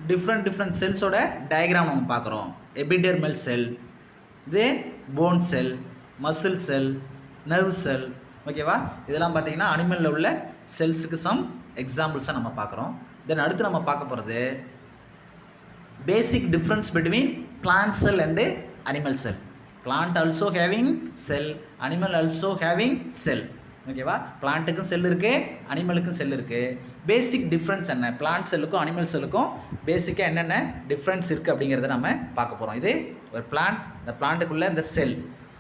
Different செல்ஸோட diagram நம்ம பார்க்குறோம். Epidermal செல், இது போன் செல், மசில் செல், நர்வ் செல். ஓகேவா? இதெல்லாம் பார்த்தீங்கன்னா அனிமலில் உள்ள செல்ஸுக்கு சம் எக்ஸாம்பிள்ஸாக நம்ம பார்க்குறோம். தென் அடுத்து நம்ம பார்க்க போகிறது basic difference between plant cell and animal cell. Plant also having cell, animal also having cell. ஓகேவா? பிளான்ட்டுக்கும் செல் இருக்குது, அனிமலுக்கும் செல் இருக்குது. பேசிக் டிஃப்ரென்ஸ் என்ன, பிளான்ட் செல்லுக்கும் அனிமல் செல்லுக்கும் பேசிக்காக என்னென்ன டிஃப்ரென்ஸ் இருக்குது அப்படிங்கிறத நம்ம பார்க்க போகிறோம். இது ஒரு பிளான்ட், இந்த பிளான்ட்டுக்குள்ளே இந்த செல்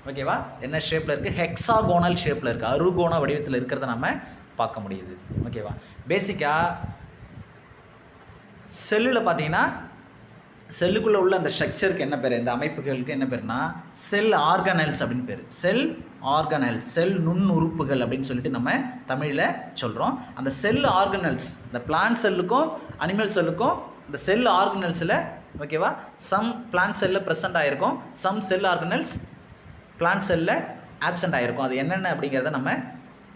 ஓகேவா என்ன ஷேப்பில் இருக்குது, ஹெக்ஸாகோனல் ஷேப்பில் இருக்குது, அறுகோண வடிவத்தில் இருக்கிறத நம்ம பார்க்க முடியுது. ஓகேவா? பேசிக்காக செல்லில் பார்த்தீங்கன்னா செல்லுக்குள்ளே உள்ள அந்த ஸ்ட்ரக்சருக்கு என்ன பேர், இந்த அமைப்புகளுக்கு என்ன பேர்னா செல் ஆர்கனல்ஸ் அப்படின்னு பேர். செல் ஆர்கனல்ஸ், செல் நுண்ணுறுப்புகள் அப்படின்னு சொல்லிட்டு நம்ம தமிழில் சொல்கிறோம். அந்த செல் ஆர்கனல்ஸ், இந்த பிளான்ட் செல்லுக்கும் அனிமல் செல்லுக்கும் இந்த செல் ஆர்கனல்ஸில் ஓகேவா சம் பிளான்ட் செல்லில் ப்ரெசென்ட் ஆகிருக்கும், சம் செல் ஆர்கனல்ஸ் பிளான்ட் செல்லில் ஆப்சென்ட் ஆகிருக்கும். அது என்னென்ன அப்படிங்கிறத நம்ம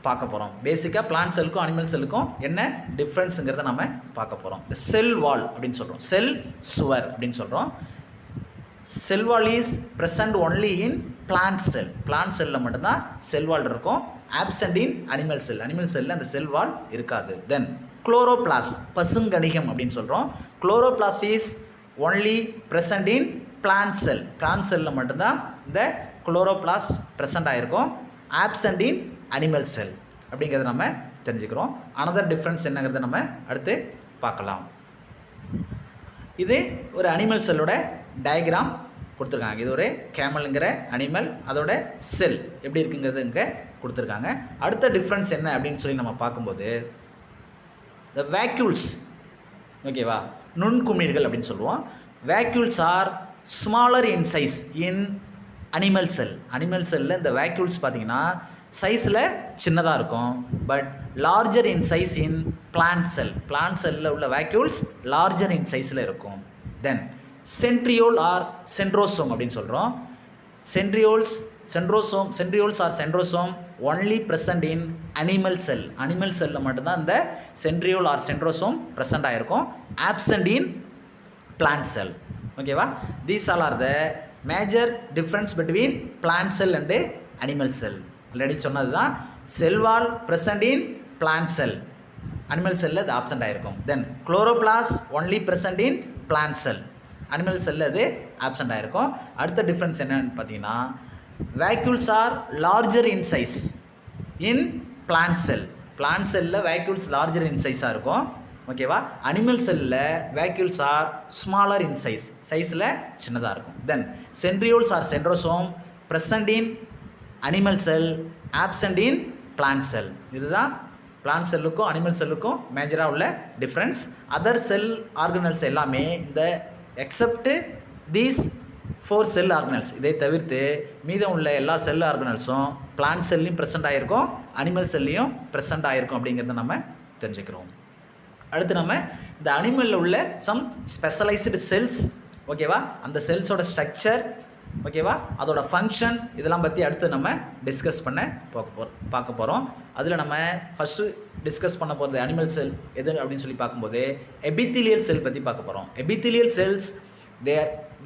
பார்க்க போகிறோம். பேசிக்காக பிளான்ட் செல்லுக்கும் அனிமல் செல்லுக்கும் என்ன டிஃப்ரென்ஸுங்கிறத நம்ம பார்க்க போகிறோம். இந்த செல் வால் அப்படின்னு சொல்கிறோம், செல் சுவர் அப்படின்னு சொல்கிறோம். Cell wall is present only in plant cell. Plant செல்லில் மட்டும்தான் செல் வால் இருக்கும், absent in animal cell. Animal செல்லில் அந்த செல் வால் இருக்காது. தென் குளோரோபிளாஸ்ட், பசுங்கணிகம் அப்படின்னு சொல்கிறோம். Chloroplast is only present in plant cell. Plant செல்லில் மட்டும்தான் இந்த குளோரோபிளாஸ்ட் ப்ரெசன்ட் ஆகிருக்கும், ஆப்சென்ட் இன் அனிமல் செல் அப்படிங்கிறத நம்ம தெரிஞ்சுக்கிறோம். அனதர் டிஃப்ரென்ஸ் என்னங்கிறத நம்ம அடுத்து பார்க்கலாம். இது ஒரு அனிமல் செல்லோட டயக்ராம் கொடுத்துருக்காங்க. இது ஒரு கேமலுங்கிற அனிமல், அதோட செல் எப்படி இருக்குங்கிறது இங்கே கொடுத்துருக்காங்க. அடுத்த டிஃப்ரென்ஸ் என்ன அப்படின்னு சொல்லி நம்ம பார்க்கும்போது த வேக்யூல்ஸ் ஓகேவா நுண்குமிழ்கள் அப்படின்னு சொல்லுவோம். Vacuoles are smaller in size in animal cell. Animal செல்லில் இந்த வேக்யூல்ஸ் பார்த்திங்கன்னா சைஸில் சின்னதாக இருக்கும், but larger in size in plant cell. Plant செல்லில் உள்ள வேக்யூல்ஸ் லார்ஜர் இன் சைஸில் இருக்கும். தென் சென்ட்ரியோல் ஆர் சென்ட்ரோசோம் அப்படின்னு சொல்கிறோம். Centrioles are centrosome only present in animal cell. Animal செல்லில் மட்டும்தான் இந்த சென்ட்ரியோல் ஆர் சென்ட்ரோசோம் ப்ரெசன்ட் ஆகிருக்கும், ஆப்சென்ட் இன் பிளான்ட் செல். ஓகேவா? These all are the major difference between plant cell and animal cell. Already சொன்னது தான், cell wall present in plant cell, animal செல்லில் அது absent ஆகிருக்கும். Then chloroplast only present in plant cell, animal செல்லில் அது absent ஆகிருக்கும். அடுத்த டிஃப்ரென்ஸ் என்னன்னு பார்த்தீங்கன்னா vacuoles R larger in size in plant cell. Plant செல்லில் வேக்யூல்ஸ் லார்ஜர் இன் சைஸாக இருக்கும். ஓகேவா? அனிமல் செல்லில் vacuoles are smaller in size, சைஸில் சின்னதாக இருக்கும். Then centrioles are centrosome present in animal cell, absent in plant cell. இதுதான் பிளான்ட் செல்லுக்கும் அனிமல் செல்லுக்கும் மேஜராக உள்ள டிஃப்ரென்ஸ். அதர் செல் ஆர்கனல்ஸ் எல்லாமே இந்த எக்ஸப்ட் தீஸ் 4 செல் ஆர்கனல்ஸ், இதை தவிர்த்து மீதம் உள்ள எல்லா செல் ஆர்கனல்ஸும் பிளான்ட் செல்லையும் ப்ரெசென்ட் ஆகிருக்கும், அனிமல் செல்லையும் ப்ரெசென்ட் ஆகிருக்கும் அப்படிங்கிறத நம்ம தெரிஞ்சுக்கிறோம். அடுத்து நம்ம இந்த அனிமலில் உள்ள சம் ஸ்பெஷலைஸ்டு செல்ஸ் ஓகேவா, அந்த செல்ஸோட ஸ்ட்ரக்சர் ஓகேவா, அதோட ஃபங்க்ஷன் இதெல்லாம் பற்றி அடுத்து நம்ம டிஸ்கஸ் பண்ண பார்க்க போகிறோம். அதில் நம்ம ஃபஸ்ட்டு டிஸ்கஸ் பண்ண போகிறது அனிமல் செல் எது அப்படின்னு சொல்லி பார்க்கும்போது எபித்திலியல் செல் பற்றி பார்க்க போகிறோம். Epithelial cells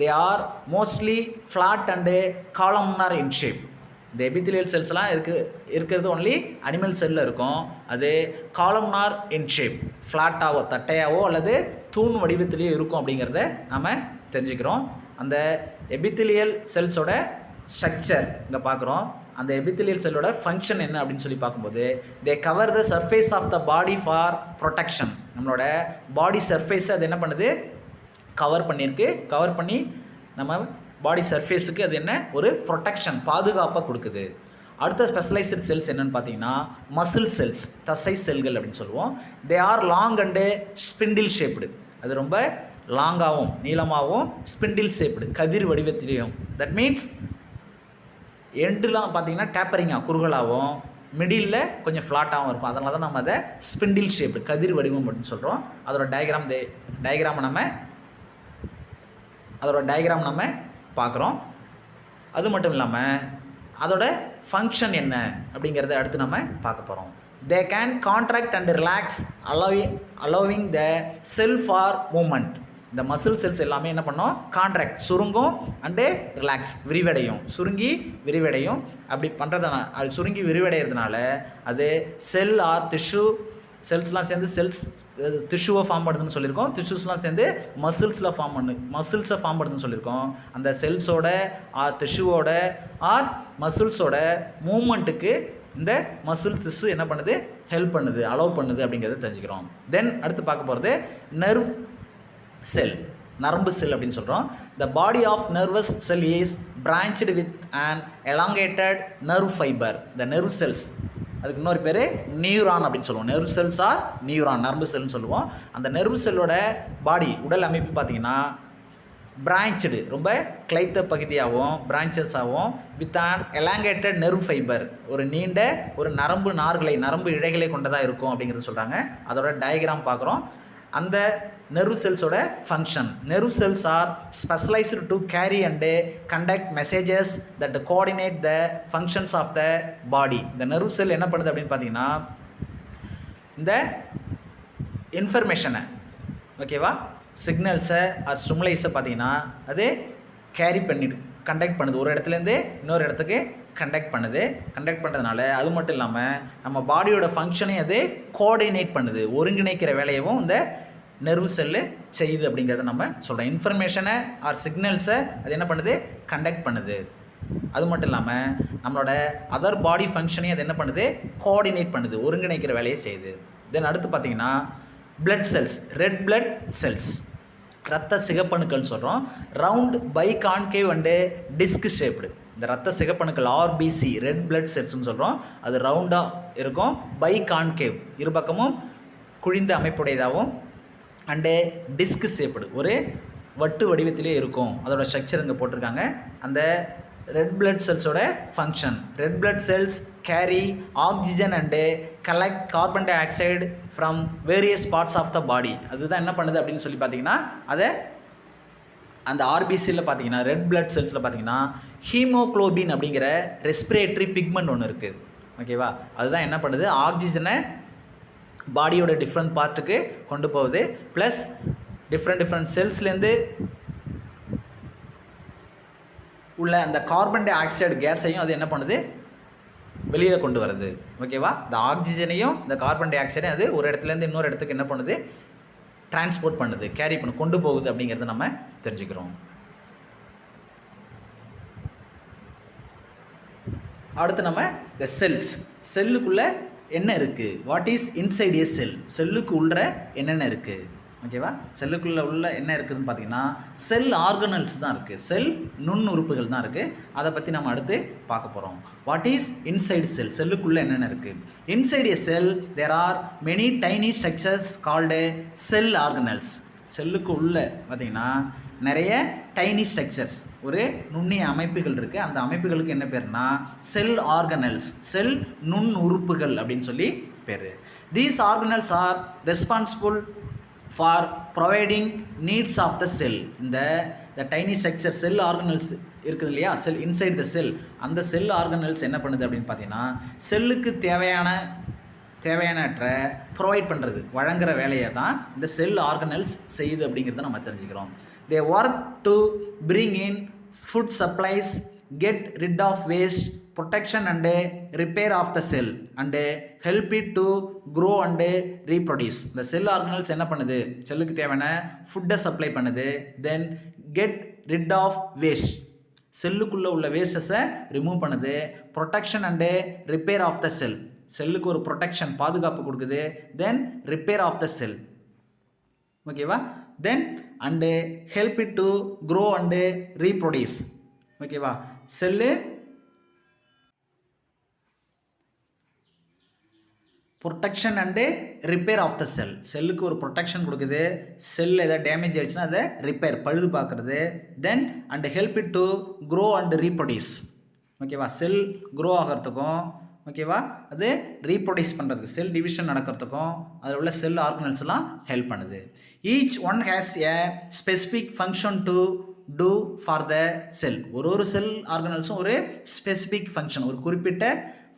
they are mostly flat and columnar in shape. இந்த எபித்திலியல் செல்ஸ்லாம் இருக்கிறது ஒன்லி அனிமல் செல்லில் இருக்கும். அது காலம்னார் இன் ஷேப், ஃப்ளாட்டாவோ தட்டையாவோ அல்லது தூண் வடிவத்திலேயோ இருக்கும் அப்படிங்கிறத நம்ம தெரிஞ்சுக்கிறோம். அந்த எபித்திலியல் செல்ஸோட ஸ்ட்ரக்சர் இங்கே பார்க்குறோம். அந்த எபித்திலியல் செல்லோட ஃபங்க்ஷன் என்ன அப்படின்னு சொல்லி பார்க்கும்போது they cover the surface of the body for protection. நம்மளோட பாடி சர்ஃபேஸை அது என்ன பண்ணுது, கவர் பண்ணியிருக்கு. கவர் பண்ணி நம்ம பாடி சர்ஃபேஸுக்கு அது என்ன ஒரு ப்ரொடெக்ஷன், பாதுகாப்பாக கொடுக்குது. அடுத்த ஸ்பெஷலைஸ்டு செல்ஸ் என்னென்னு பார்த்தீங்கன்னா மசில் செல்ஸ், தசை செல்கள் அப்படின்னு சொல்லுவோம். They are long and spindle shaped. அது ரொம்ப லாங்காகவும் நீளமாகவும் ஸ்பிண்டில் ஷேப்டு கதிர் வடிவத்திலையும். தட் மீன்ஸ் எண்டுலாம் பார்த்தீங்கன்னா டேப்பரிங்காக குறுகலாகவும் மிடில் கொஞ்சம் ஃப்ளாட்டாகவும் இருக்கும். அதனால தான் நம்ம அதை ஸ்பிண்டில் ஷேப்டு கதிர் வடிவம் அப்படின்னு சொல்கிறோம். அதோட டயக்ராம் நம்ம பார்க்குறோம். அது மட்டும் இல்லாமல் அதோட ஃபங்க்ஷன் என்ன அப்படிங்கிறத அடுத்து நம்ம பார்க்க போகிறோம். They can contract and relax allowing the cell for movement. இந்த மசில் செல்ஸ் எல்லாமே என்ன பண்ணோம், கான்ட்ராக்ட் சுருங்கும் அண்டு ரிலாக்ஸ் விரிவடையும், சுருங்கி விரிவடையும். அப்படி பண்ணுறதுனால அது சுருங்கி விரிவடைகிறதுனால அது செல் ஆர் டிஷ்யூ, செல்ஸ்லாம் சேர்ந்து டிஷ்யூவை ஃபார்ம் பண்ணுதுன்னு சொல்லியிருக்கோம். டிஷ்யூஸ்லாம் சேர்ந்து மசில்ஸை ஃபார்ம் பண்ணுதுன்னு சொல்லியிருக்கோம். அந்த செல்ஸோட ஆர் டிஷ்யூவோட ஆர் மசில்ஸோட மூமெண்ட்டுக்கு இந்த மசில் டிஷ்யூ என்ன பண்ணுது, ஹெல்ப் பண்ணுது, அலோவ் பண்ணுது அப்படிங்கிறத தெரிஞ்சுக்கிறோம். தென் அடுத்து பார்க்க போகிறது நர்வ் செல், நரம்பு செல் அப்படின்னு சொல்கிறோம். The body of nervous cell is branched with and elongated nerve fibre. The nerve cells, அதுக்கு இன்னொரு பேர் நியூரான் அப்படின்னு சொல்லுவோம். நர்வ் செல்ஸ் ஆர் நியூரான், நரம்பு செல்னு சொல்லுவோம். அந்த நர்வ் செல்லோட பாடி உடல் அமைப்பு பார்த்திங்கன்னா பிரான்ச்டு, ரொம்ப கிளைத்த பகுதியாகவும் பிரான்ச்சஸாகவும் with and elongated nerve fibre, ஒரு நீண்ட ஒரு நரம்பு நார்களை, நரம்பு இழைகளை கொண்டதாக இருக்கும் அப்படிங்கிறது சொல்கிறாங்க. அதோட டயக்ராம் பார்க்குறோம். அந்த நர்வ் செல்ஸோட function, nerve cells are specialised to carry and conduct messages that coordinate the functions of the body. இந்த நர்வ் செல் என்ன பண்ணுது அப்படின்னு பார்த்தீங்கன்னா இந்த இன்ஃபர்மேஷனை, ஓகேவா, சிக்னல்ஸை ஆர் ஸ்டிமுலைஸை பார்த்தீங்கன்னா அது கேரி பண்ணிட்டு கண்டக்ட் பண்ணுது, ஒரு இடத்துலேருந்து இன்னொரு இடத்துக்கு கண்டக்ட் பண்ணுறதுனால அது மட்டும் இல்லாமல் நம்ம பாடியோட ஃபங்க்ஷனையும் அது கோஆர்டினேட் பண்ணுது, ஒருங்கிணைக்கிற வேலையவும் இந்த நர்வ் செல்லு செய்யுது அப்படிங்கிறத நம்ம சொல்கிறோம். இன்ஃபர்மேஷனை ஆர் சிக்னல்ஸை அது என்ன பண்ணுது, கண்டக்ட் பண்ணுது. அது மட்டும் இல்லாமல் நம்மளோட அதர் பாடி ஃபங்க்ஷனையும் அது என்ன பண்ணுது, கோஆர்டினேட் பண்ணுது, ஒருங்கிணைக்கிற வேலையை செய்யுது. தென் அடுத்து பார்த்திங்கன்னா blood cells, red blood cells, ரத்த சிகப்பணுக்கள்னு சொல்கிறோம். Round biconcave and disc shaped. இந்த ரத்த சிகப்பணுக்கள் ஆர்பிசி, ரெட் பிளட் செல்ஸ்ன்னு சொல்கிறோம். அது ரவுண்டாக இருக்கும், பை கான்கேவ், இரு பக்கமும் குழிந்த அமைப்புடையதாகவும் அண்டு டிஸ்க் ஷேப்டு, ஒரு வட்டு வடிவத்திலே இருக்கும். அதோட ஸ்ட்ரக்சர் இங்கே போட்டிருக்காங்க. அந்த ரெட் பிளட் செல்ஸோட function, red blood cells carry oxygen and collect carbon dioxide from various parts of the body. அதுதான் என்ன பண்ணுது அப்படின்னு சொல்லி பார்த்தீங்கன்னா அதை அந்த ஆர்பிசியில் பார்த்தீங்கன்னா ரெட் பிளட் செல்ஸில் பார்த்தீங்கன்னா ஹீமோக்ளோபின் அப்படிங்கிற ரெஸ்பிரேட்டரி பிக்மெண்ட் ஒன்று இருக்குது, ஓகேவா. அதுதான் என்ன பண்ணுது, ஆக்சிஜனை பாடியோட டிஃப்ரெண்ட் பார்ட்டுக்கு கொண்டு போகுது. ப்ளஸ் டிஃப்ரெண்ட் செல்ஸ்லேருந்து உள்ள அந்த கார்பன் டை ஆக்சைடு கேஸையும் அது என்ன பண்ணுது, வெளியில் கொண்டு வருது, ஓகேவா. இந்த ஆக்சிஜனையும் இந்த கார்பன் டை ஆக்சைடையும் அது ஒரு இடத்துலேருந்து இன்னொரு இடத்துக்கு என்ன பண்ணுது, டிரான்ஸ்போர்ட் பண்ணுது, கேரி பண்ணு, கொண்டு போகுது அப்படிங்கிறத நம்ம தெரிஞ்சுக்கிறோம். அடுத்து நம்ம இந்த செல்ஸ், செல்லுக்குள்ளே என்ன இருக்குது, வாட் இஸ் இன்சைட் ஏ செல், செல்லுக்கு உள்ள என்னென்ன இருக்குது, ஓகேவா. செல்லுக்குள்ளே உள்ள என்ன இருக்குதுன்னு பார்த்தீங்கன்னா செல் ஆர்கனல்ஸ் தான் இருக்குது, செல் நுண்ணுறுப்புகள் தான் இருக்குது. அதை பற்றி நம்ம அடுத்து பார்க்க போகிறோம். வாட் இஸ் இன்சைட் செல், செல்லுக்குள்ளே என்னென்ன இருக்குது. Inside a cell there are many tiny structures called cell organelles. செல்லுக்கு உள்ள பார்த்திங்கன்னா நிறைய டைனி ஸ்ட்ரக்சர்ஸ், ஒரு நுண்ணிய அமைப்புகள் இருக்குது. அந்த அமைப்புகளுக்கு என்ன பேர்னா செல் ஆர்கனல்ஸ், செல் நுண் உறுப்புகள் அப்படின்னு சொல்லி பேர். These organelles are responsible for providing needs of the cell. இந்த டைனி ஸ்ட்ரக்சர் செல் ஆர்கனல்ஸ் இருக்குது இல்லையா, செல் இன்சைட் த செல், அந்த செல் ஆர்கனல்ஸ் என்ன பண்ணுது அப்படின்னு பார்த்தீங்கன்னா செல்லுக்கு தேவையானற்ற ப்ரொவைட் பண்ணுறது, வழங்குகிற வேலையை தான் இந்த செல் ஆர்கனல்ஸ் செய்யுது அப்படிங்கிறத நம்ம தெரிஞ்சுக்கிறோம். They work to bring in food supplies, get rid of waste, protection and repair of the cell and help it to grow and reproduce. இந்த செல் ஆர்கனல்ஸ் என்ன பண்ணுது, செல்லுக்கு தேவையான ஃபுட்டை சப்ளை பண்ணுது. Then get rid of waste, செல்லுக்குள்ளே உள்ள வேஸ்டஸை ரிமூவ் பண்ணுது. Protection and repair of the cell, செல்லுக்கு ஒரு ப்ரொடெக்ஷன், பாதுகாப்பு கொடுக்குது. தென் ரிப்பேர் ஆஃப் த செல், ஓகேவா. Then and help it to grow and reproduce, ஓகேவா. Cell protection and repair of the cell, செல்லுக்கு ஒரு ப்ரொடெக்ஷன் கொடுக்குது, செல் எதாவது டேமேஜ் ஆகிடுச்சுன்னா அதை ரிப்பேர், பழுது பார்க்குறது. Then and help it to grow and reproduce, ஓகேவா. செல் க்ரோ ஆகிறதுக்கும், ஓகேவா, அது ரீப்ரொடியூஸ் பண்ணுறதுக்கு, செல் டிவிஷன் நடக்கிறதுக்கும் அதில் உள்ள செல் ஆர்கனல்ஸ்லாம் ஹெல்ப் பண்ணுது. Each one has a specific function to do for the cell. ஒரு செல் ஆர்கனல்ஸும் ஒரு ஸ்பெசிஃபிக் ஃபங்க்ஷன், ஒரு குறிப்பிட்ட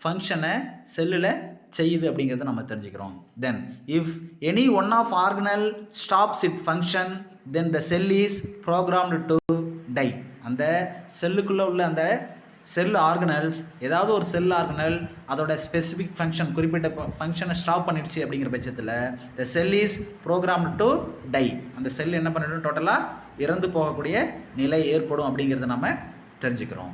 ஃபங்க்ஷனை செல்லில் செய்யுது அப்படிங்கிறத நம்ம தெரிஞ்சுக்கிறோம். Then if any one of organelle stops it function then the cell is programmed to die. அந்த செல்லுக்குள்ளே உள்ள அந்த செல் ஆர்கனல்ஸ், ஏதாவது ஒரு செல் ஆர்கனல் அதோட ஸ்பெசிஃபிக் ஃபங்க்ஷன், குறிப்பிட்ட ஃபங்க்ஷனை ஸ்டாப் பண்ணிடுச்சு அப்படிங்கிற பட்சத்தில் the cell is programmed to die. அந்த செல் என்ன பண்ணிடும், டோட்டலாக இறந்து போகக்கூடிய நிலை ஏற்படும் அப்படிங்கிறத நம்ம தெரிஞ்சுக்கிறோம்.